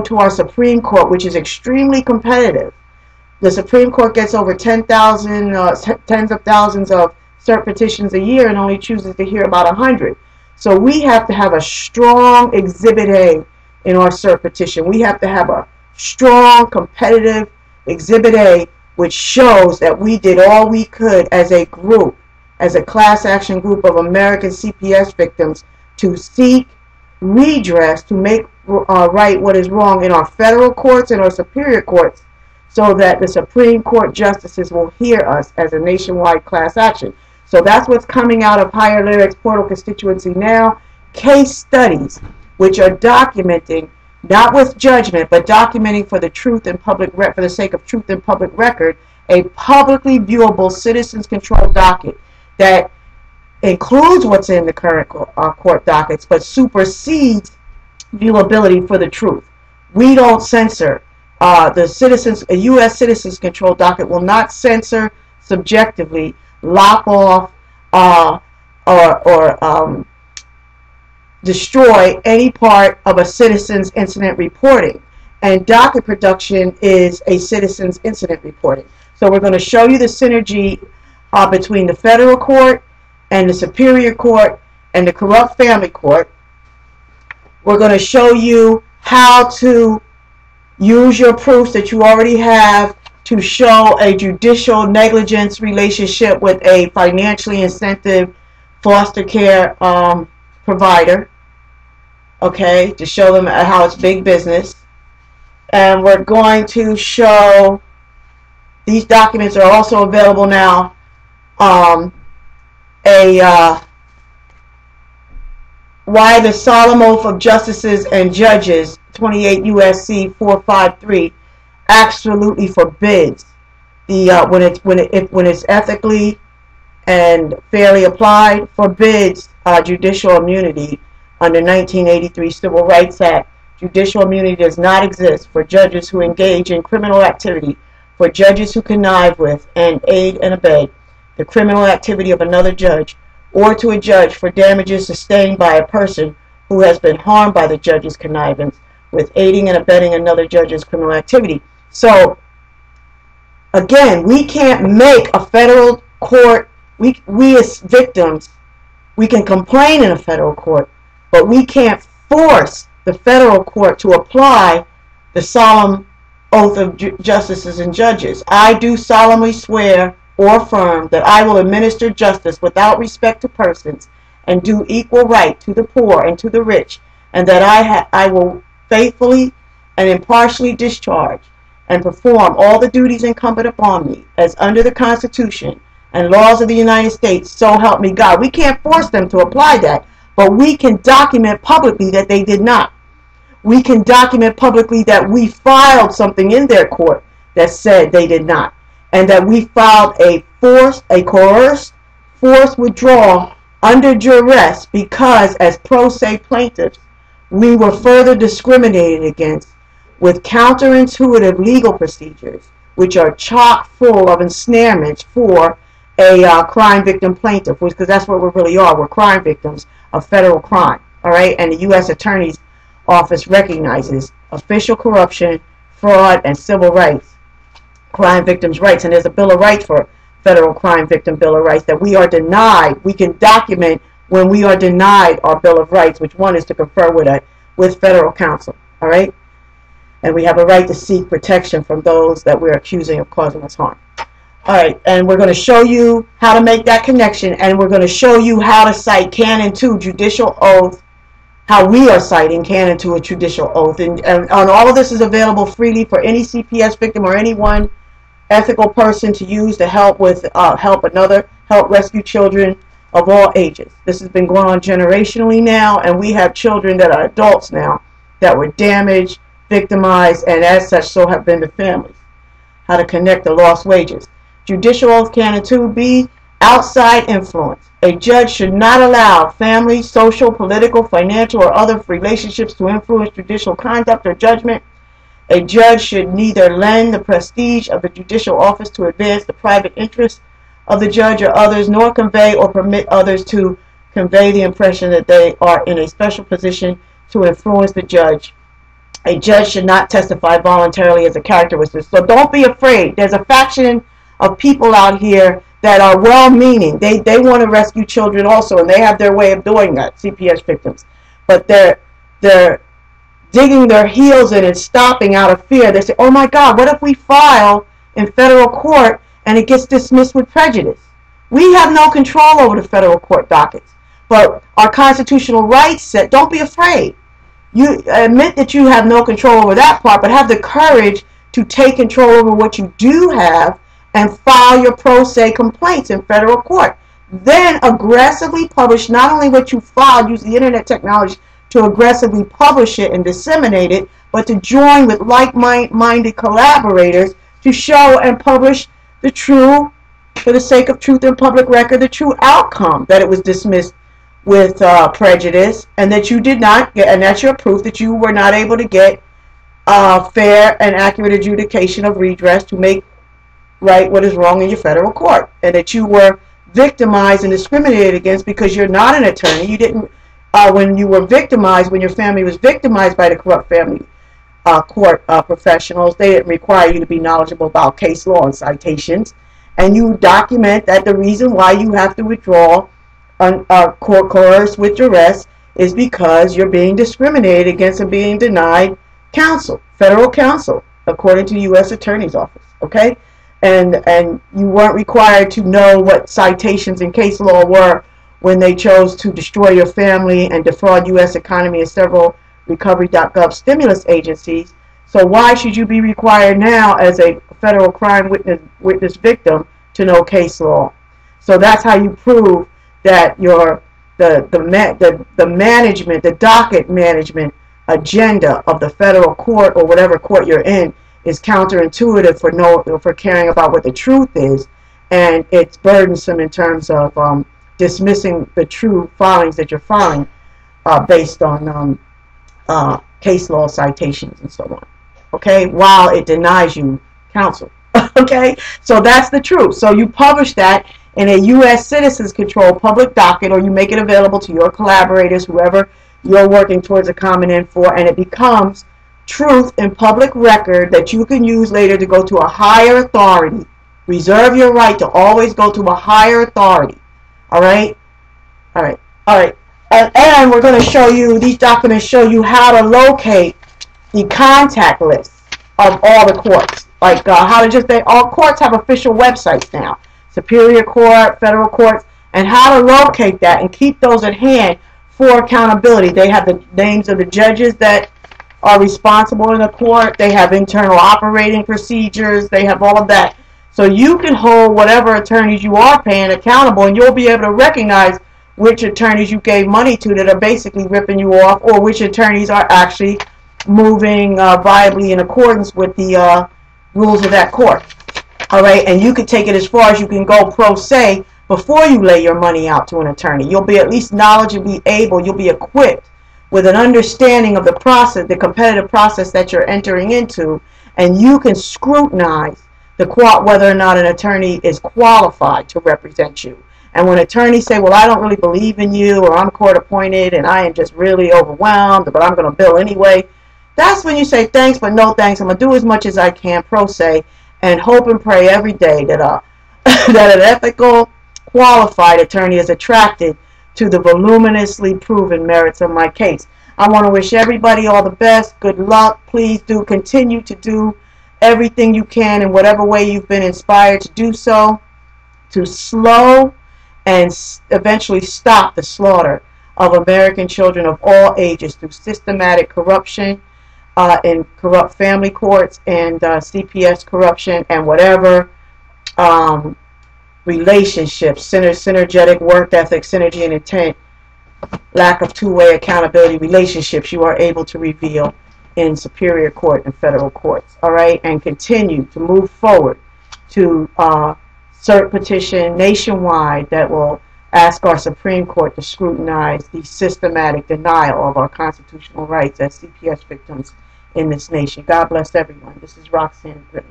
to our Supreme Court, which is extremely competitive. The Supreme Court gets over 10,000, tens of thousands of cert petitions a year and only chooses to hear about 100. So we have to have a strong Exhibit A in our cert petition. We have to have a strong, competitive Exhibit A, which shows that we did all we could as a group, as a class action group of American CPS victims, to seek redress, to make right what is wrong in our federal courts and our superior courts, so that the Supreme Court justices will hear us as a nationwide class action. So that's what's coming out of Higher Lyric's Portal Constituency now. Case studies which are documenting, not with judgment, but documenting for the truth and public for the sake of truth and public record, a publicly viewable citizens controlled docket that includes what's in the current court dockets, but supersedes viewability for the truth. We don't censor. A U.S. citizens controlled docket will not censor subjectively, lop off, or destroy any part of a citizen's incident reporting. And docket production is a citizen's incident reporting. So we're going to show you the synergy between the federal court and the superior court and the corrupt family court. We're going to show you how to use your proofs that you already have to show a judicial negligence relationship with a financially incentive foster care provider, okay, to show them how it's big business. And we're going to show, these documents are also available now, why the solemn oath of justices and judges, 28 U.S.C. 453, absolutely forbids the when it's ethically and fairly applied, forbids judicial immunity under 1983 Civil Rights Act. Judicial immunity does not exist for judges who engage in criminal activity, for judges who connive with and aid and abet the criminal activity of another judge, or to a judge for damages sustained by a person who has been harmed by the judge's connivance with aiding and abetting another judge's criminal activity. So, again, we can't make a federal court, we as victims, we can complain in a federal court, but we can't force the federal court to apply the solemn oath of justices and judges. I do solemnly swear or affirm that I will administer justice without respect to persons and do equal right to the poor and to the rich, and that I will faithfully and impartially discharge and perform all the duties incumbent upon me as under the Constitution and laws of the United States, so help me God. We can't force them to apply that, but we can document publicly that they did not. We can document publicly that we filed something in their court that said they did not, and that we filed a coerced forced withdrawal under duress because, as pro se plaintiffs, we were further discriminated against with counterintuitive legal procedures, which are chock full of ensnarements for a crime victim plaintiff, because that's what we really are. We're crime victims of federal crime, all right? And the U.S. Attorney's Office recognizes official corruption, fraud, and civil rights, crime victims' rights. And there's a Bill of Rights for Federal Crime Victim Bill of Rights that we are denied. We can document when we are denied our Bill of Rights, which one is to confer with federal counsel, all right? And we have a right to seek protection from those that we're accusing of causing us harm. All right, and we're going to show you how to make that connection, and we're going to show you how to cite Canon 2, judicial oath, how we are citing Canon 2, a judicial oath. And all of this is available freely for any CPS victim or any one ethical person to use to help with help rescue children of all ages. This has been going on generationally now, and we have children that are adults now that were damaged, victimized, and as such so have been the families. How to connect the lost wages. Judicial Oath Canon 2B, outside influence. A judge should not allow family, social, political, financial, or other relationships to influence judicial conduct or judgment. A judge should neither lend the prestige of the judicial office to advance the private interests of the judge or others, nor convey or permit others to convey the impression that they are in a special position to influence the judge A judge should not testify voluntarily as a character witness. So don't be afraid. There's a faction of people out here that are well-meaning. They want to rescue children also, and they have their way of doing that, CPS victims. But they're digging their heels in and stopping out of fear. They say, oh my God, what if we file in federal court and it gets dismissed with prejudice? We have no control over the federal court dockets. But our constitutional rights said, don't be afraid. You admit that you have no control over that part, but have the courage to take control over what you do have and file your pro se complaints in federal court. Then aggressively publish not only what you filed, use the internet technology to aggressively publish it and disseminate it, but to join with like-minded collaborators to show and publish the true, for the sake of truth and public record, the true outcome, that it was dismissed with prejudice, and that you did not get, and that's your proof that you were not able to get fair and accurate adjudication of redress to make right what is wrong in your federal court, and that you were victimized and discriminated against because you're not an attorney. You didn't, when you were victimized, when your family was victimized by the corrupt family court professionals, they didn't require you to be knowledgeable about case law and citations, and you document that the reason why you have to withdraw court coerced with duress is because you're being discriminated against and being denied counsel, federal counsel, according to U.S. Attorney's Office, okay? And you weren't required to know what citations in case law were when they chose to destroy your family and defraud U.S. economy and several recovery.gov stimulus agencies. So why should you be required now as a federal crime witness victim to know case law? So that's how you prove that the management, the docket management agenda of the federal court or whatever court you're in is counterintuitive for caring about what the truth is, and it's burdensome in terms of dismissing the true filings that you're filing based on case law citations and so on. Okay, while it denies you counsel. Okay, so that's the truth. So you publish that in a U.S. citizens controlled public docket, or you make it available to your collaborators, whoever you're working towards a common end for, and it becomes truth in public record that you can use later to go to a higher authority. Reserve your right to always go to a higher authority. All right? All right. All right. And we're going to show you, these documents show you how to locate the contact list of all the courts. Like how to just, all courts have official websites now. Superior Court, federal courts, and how to locate that and keep those at hand for accountability. They have the names of the judges that are responsible in the court. They have internal operating procedures. They have all of that. So you can hold whatever attorneys you are paying accountable, and you'll be able to recognize which attorneys you gave money to that are basically ripping you off, or which attorneys are actually moving viably in accordance with the rules of that court. All right, and you can take it as far as you can go pro se before you lay your money out to an attorney. You'll be at least knowledgeably able, you'll be equipped with an understanding of the process, the competitive process that you're entering into, and you can scrutinize whether or not an attorney is qualified to represent you. And when attorneys say, well, I don't really believe in you, or I'm court appointed and I am just really overwhelmed, but I'm going to bill anyway, that's when you say, thanks, but no thanks. I'm going to do as much as I can pro se, and hope and pray every day that that an ethical, qualified attorney is attracted to the voluminously proven merits of my case. I want to wish everybody all the best. Good luck. Please do continue to do everything you can in whatever way you've been inspired to do so, to slow and eventually stop the slaughter of American children of all ages through systematic corruption in corrupt family courts and CPS corruption and whatever relationships, synergetic work ethic, synergy and intent, lack of two-way accountability relationships you are able to reveal in superior court and federal courts. All right, and continue to move forward to cert petition nationwide that will ask our Supreme Court to scrutinize the systematic denial of our constitutional rights as CPS victims in this nation. God bless everyone. This is Roxanne Grinage.